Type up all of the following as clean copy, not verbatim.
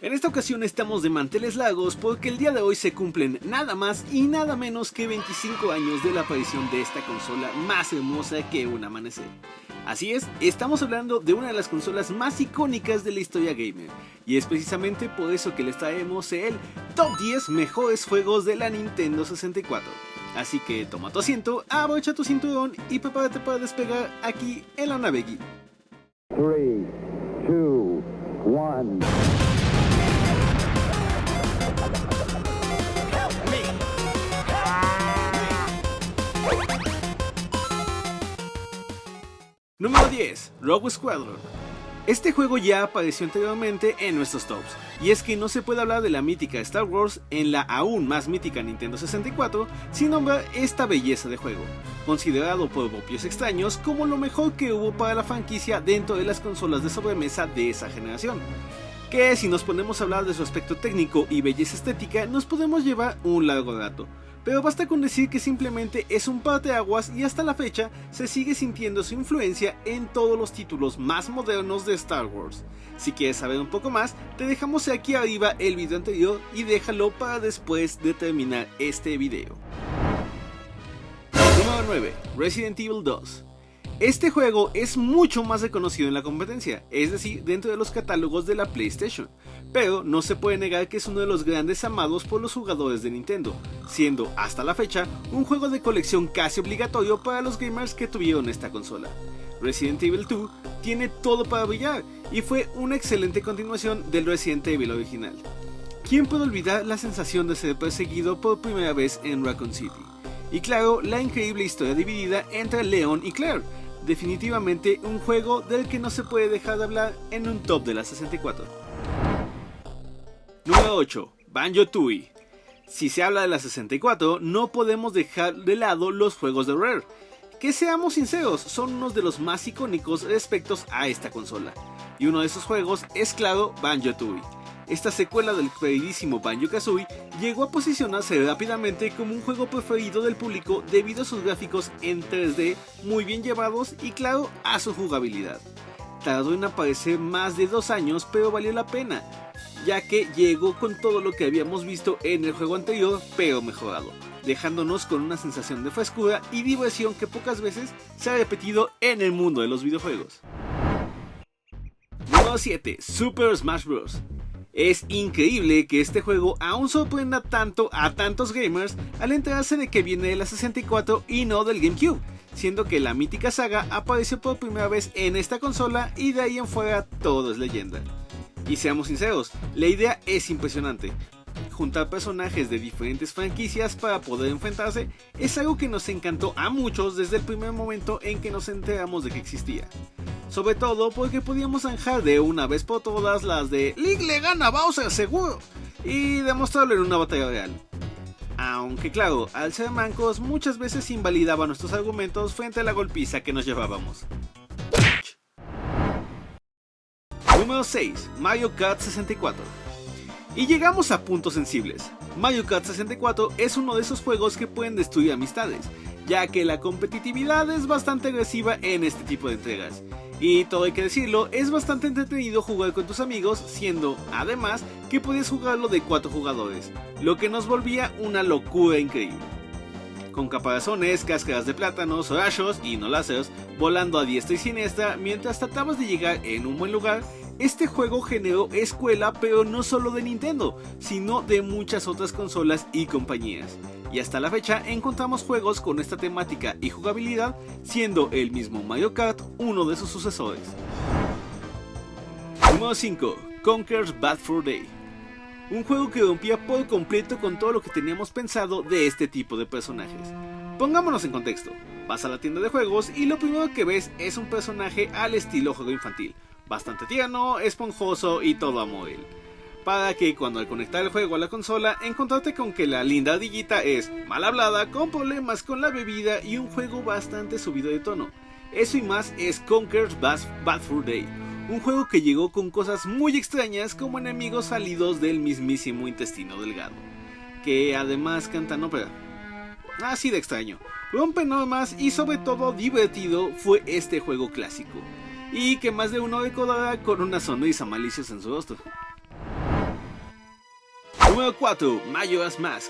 En esta ocasión estamos de manteles largos porque el día de hoy se cumplen nada más y nada menos que 25 años de la aparición de esta consola más hermosa que un amanecer. Así es, estamos hablando de una de las consolas más icónicas de la historia gamer, y es precisamente por eso que les traemos el Top 10 mejores juegos de la Nintendo 64. Así que toma tu asiento, abrocha tu cinturón y prepárate para despegar aquí en la nave geek. 3, 2, 1... Número 10. Rogue Squadron. Este juego ya apareció anteriormente en nuestros tops, y es que no se puede hablar de la mítica Star Wars en la aún más mítica Nintendo 64 sin nombrar esta belleza de juego, considerado por propios extraños como lo mejor que hubo para la franquicia dentro de las consolas de sobremesa de esa generación. Que si nos ponemos a hablar de su aspecto técnico y belleza estética nos podemos llevar un largo rato, pero basta con decir que simplemente es un parteaguas y hasta la fecha se sigue sintiendo su influencia en todos los títulos más modernos de Star Wars. Si quieres saber un poco más, te dejamos aquí arriba el video anterior y déjalo para después de terminar este video. Número 9. Resident Evil 2. Este juego es mucho más reconocido en la competencia, es decir, dentro de los catálogos de la PlayStation, pero no se puede negar que es uno de los grandes amados por los jugadores de Nintendo, siendo hasta la fecha un juego de colección casi obligatorio para los gamers que tuvieron esta consola. Resident Evil 2 tiene todo para brillar y fue una excelente continuación del Resident Evil original. ¿Quién puede olvidar la sensación de ser perseguido por primera vez en Raccoon City? Y claro, la increíble historia dividida entre Leon y Claire. Definitivamente un juego del que no se puede dejar de hablar en un top de la 64. Número 8. Banjo-Tooie. Si se habla de la 64, no podemos dejar de lado los juegos de Rare, que seamos sinceros, son unos de los más icónicos respecto a esta consola. Y uno de esos juegos es claro Banjo-Tooie. Esta secuela del queridísimo Banjo-Kazooie llegó a posicionarse rápidamente como un juego preferido del público debido a sus gráficos en 3D muy bien llevados y claro a su jugabilidad. Tardó en aparecer más de 2 años, pero valió la pena, ya que llegó con todo lo que habíamos visto en el juego anterior pero mejorado, dejándonos con una sensación de frescura y diversión que pocas veces se ha repetido en el mundo de los videojuegos. Número 7. Super Smash Bros. Es increíble que este juego aún sorprenda tanto a tantos gamers al enterarse de que viene de la 64 y no del GameCube, siendo que la mítica saga apareció por primera vez en esta consola y de ahí en fuera todo es leyenda. Y seamos sinceros, la idea es impresionante. Juntar personajes de diferentes franquicias para poder enfrentarse es algo que nos encantó a muchos desde el primer momento en que nos enteramos de que existía. Sobre todo porque podíamos zanjar de una vez por todas las de Link le gana a Bowser seguro y demostrarlo en una batalla real. Aunque claro, al ser mancos muchas veces invalidaba nuestros argumentos frente a la golpiza que nos llevábamos. Número 6. Mario Kart 64. Y llegamos a puntos sensibles. Mario Kart 64 es uno de esos juegos que pueden destruir amistades, ya que la competitividad es bastante agresiva en este tipo de entregas. Y todo hay que decirlo, es bastante entretenido jugar con tus amigos, siendo además que podías jugarlo de 4 jugadores, lo que nos volvía una locura increíble. Con caparazones, cáscaras de plátanos, rayos y no láseres, volando a diestra y siniestra mientras tratabas de llegar en un buen lugar, este juego generó escuela pero no solo de Nintendo, sino de muchas otras consolas y compañías. Y hasta la fecha encontramos juegos con esta temática y jugabilidad, siendo el mismo Mario Kart uno de sus sucesores. Número 5. Conker's Bad Fur Day. Un juego que rompía por completo con todo lo que teníamos pensado de este tipo de personajes. Pongámonos en contexto, vas a la tienda de juegos y lo primero que ves es un personaje al estilo juego infantil, bastante tierno, esponjoso y todo a móvil. Para que cuando al conectar el juego a la consola encontrarte con que la linda ardillita es mal hablada, con problemas con la bebida y un juego bastante subido de tono. Eso y más es Conker's Bad Fur Day, un juego que llegó con cosas muy extrañas como enemigos salidos del mismísimo intestino delgado, que además cantan ópera. Así de extraño, rompe normas y sobre todo divertido fue este juego clásico, y que más de uno recordará con una sonrisa maliciosa en su rostro. Número 4, Majora's Mask.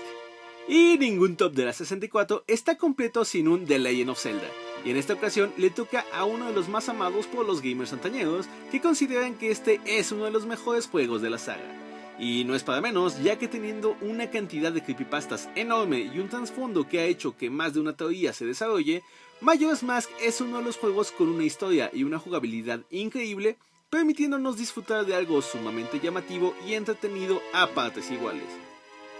Y ningún top de la 64 está completo sin un The Legend of Zelda. Y en esta ocasión le toca a uno de los más amados por los gamers antañeros, que consideran que este es uno de los mejores juegos de la saga. Y no es para menos, ya que teniendo una cantidad de creepypastas enorme y un trasfondo que ha hecho que más de una teoría se desarrolle, Majora's Mask es uno de los juegos con una historia y una jugabilidad increíble, permitiéndonos disfrutar de algo sumamente llamativo y entretenido a partes iguales.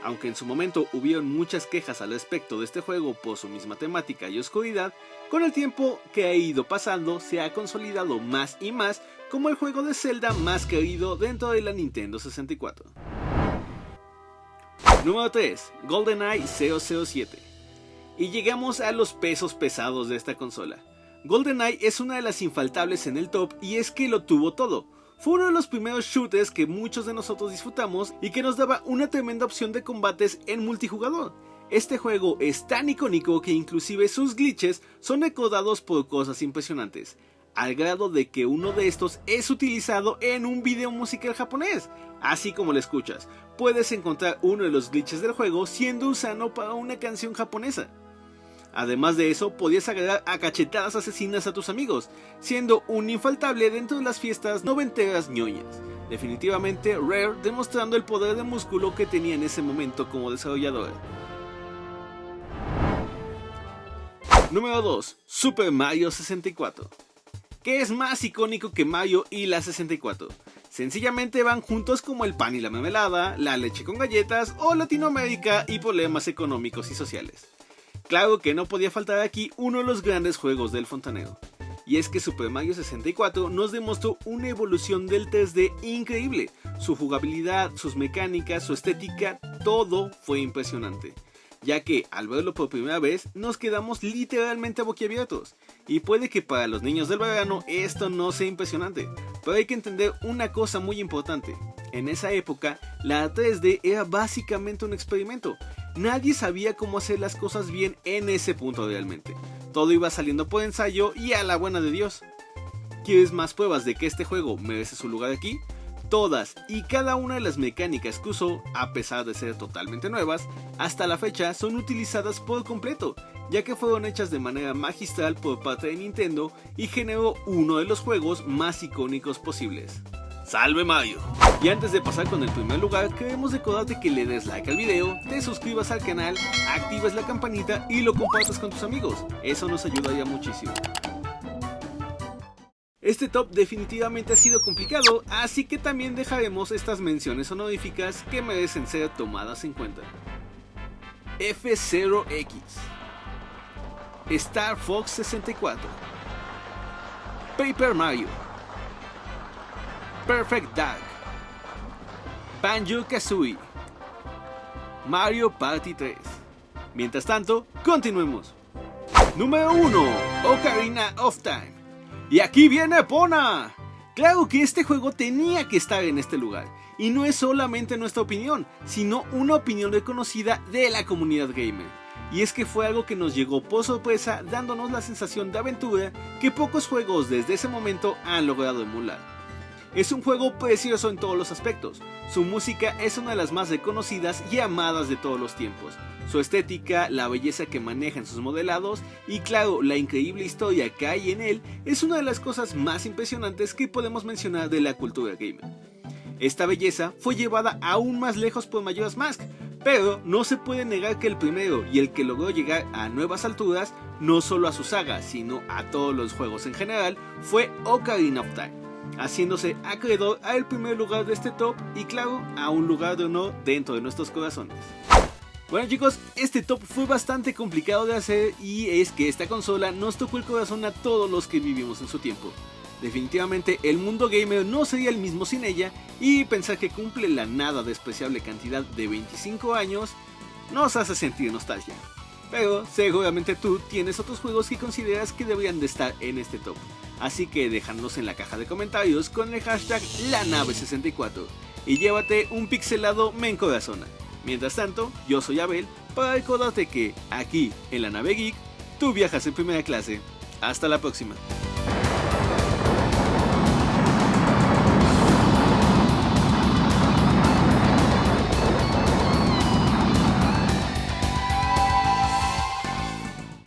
Aunque en su momento hubieron muchas quejas al respecto de este juego por su misma temática y oscuridad, con el tiempo que ha ido pasando se ha consolidado más y más como el juego de Zelda más querido dentro de la Nintendo 64. Número 3, GoldenEye 007. Y llegamos a los pesos pesados de esta consola. GoldenEye es una de las infaltables en el top y es que lo tuvo todo. Fue uno de los primeros shooters que muchos de nosotros disfrutamos y que nos daba una tremenda opción de combates en multijugador. Este juego es tan icónico que inclusive sus glitches son recordados por cosas impresionantes, al grado de que uno de estos es utilizado en un video musical japonés. Así como lo escuchas, puedes encontrar uno de los glitches del juego siendo usado para una canción japonesa. Además de eso, podías agregar a cachetadas asesinas a tus amigos, siendo un infaltable dentro de las fiestas noventeras ñoñas. Definitivamente Rare demostrando el poder de músculo que tenía en ese momento como desarrolladora. Número 2, Super Mario 64. ¿Qué es más icónico que Mario y la 64? Sencillamente van juntos como el pan y la mermelada, la leche con galletas o Latinoamérica y problemas económicos y sociales. Claro que no podía faltar aquí uno de los grandes juegos del fontanero. Y es que Super Mario 64 nos demostró una evolución del 3D increíble. Su jugabilidad, sus mecánicas, su estética, todo fue impresionante. Ya que al verlo por primera vez nos quedamos literalmente boquiabiertos. Y puede que para los niños del verano esto no sea impresionante, pero hay que entender una cosa muy importante. En esa época la 3D era básicamente un experimento. Nadie sabía cómo hacer las cosas bien en ese punto realmente. Todo iba saliendo por ensayo y a la buena de Dios. ¿Quieres más pruebas de que este juego merece su lugar aquí? Todas y cada una de las mecánicas que usó, a pesar de ser totalmente nuevas, hasta la fecha son utilizadas por completo, ya que fueron hechas de manera magistral por parte de Nintendo y generó uno de los juegos más icónicos posibles. ¡Salve Mario! Y antes de pasar con el primer lugar, queremos recordarte que le des like al video, te suscribas al canal, actives la campanita y lo compartas con tus amigos. Eso nos ayudaría muchísimo. Este top definitivamente ha sido complicado, así que también dejaremos estas menciones honoríficas que merecen ser tomadas en cuenta. F0X, Star Fox 64, Paper Mario, Perfect Dark, Banjo-Kazooie, Mario Party 3. Mientras tanto, continuemos. Número 1, Ocarina of Time. Y aquí viene Epona. Claro que este juego tenía que estar en este lugar, y no es solamente nuestra opinión, sino una opinión reconocida de la comunidad gamer. Y es que fue algo que nos llegó por sorpresa, dándonos la sensación de aventura que pocos juegos desde ese momento han logrado emular. Es un juego precioso en todos los aspectos. Su música es una de las más reconocidas y amadas de todos los tiempos. Su estética, la belleza que maneja en sus modelados y claro, la increíble historia que hay en él es una de las cosas más impresionantes que podemos mencionar de la cultura gamer. Esta belleza fue llevada aún más lejos por Majora's Mask, pero no se puede negar que el primero y el que logró llegar a nuevas alturas, no solo a su saga, sino a todos los juegos en general, fue Ocarina of Time, haciéndose acreedor al primer lugar de este top y claro, a un lugar de honor dentro de nuestros corazones. Bueno chicos, este top fue bastante complicado de hacer y es que esta consola nos tocó el corazón a todos los que vivimos en su tiempo. Definitivamente el mundo gamer no sería el mismo sin ella y pensar que cumple la nada despreciable cantidad de 25 años nos hace sentir nostalgia. Pero seguramente tú tienes otros juegos que consideras que deberían de estar en este top. Así que déjanos en la caja de comentarios con el hashtag LaNave64 y llévate un pixelado me encorazona. Mientras tanto, yo soy Abel para recordarte que aquí en La Nave Geek tú viajas en primera clase. Hasta la próxima.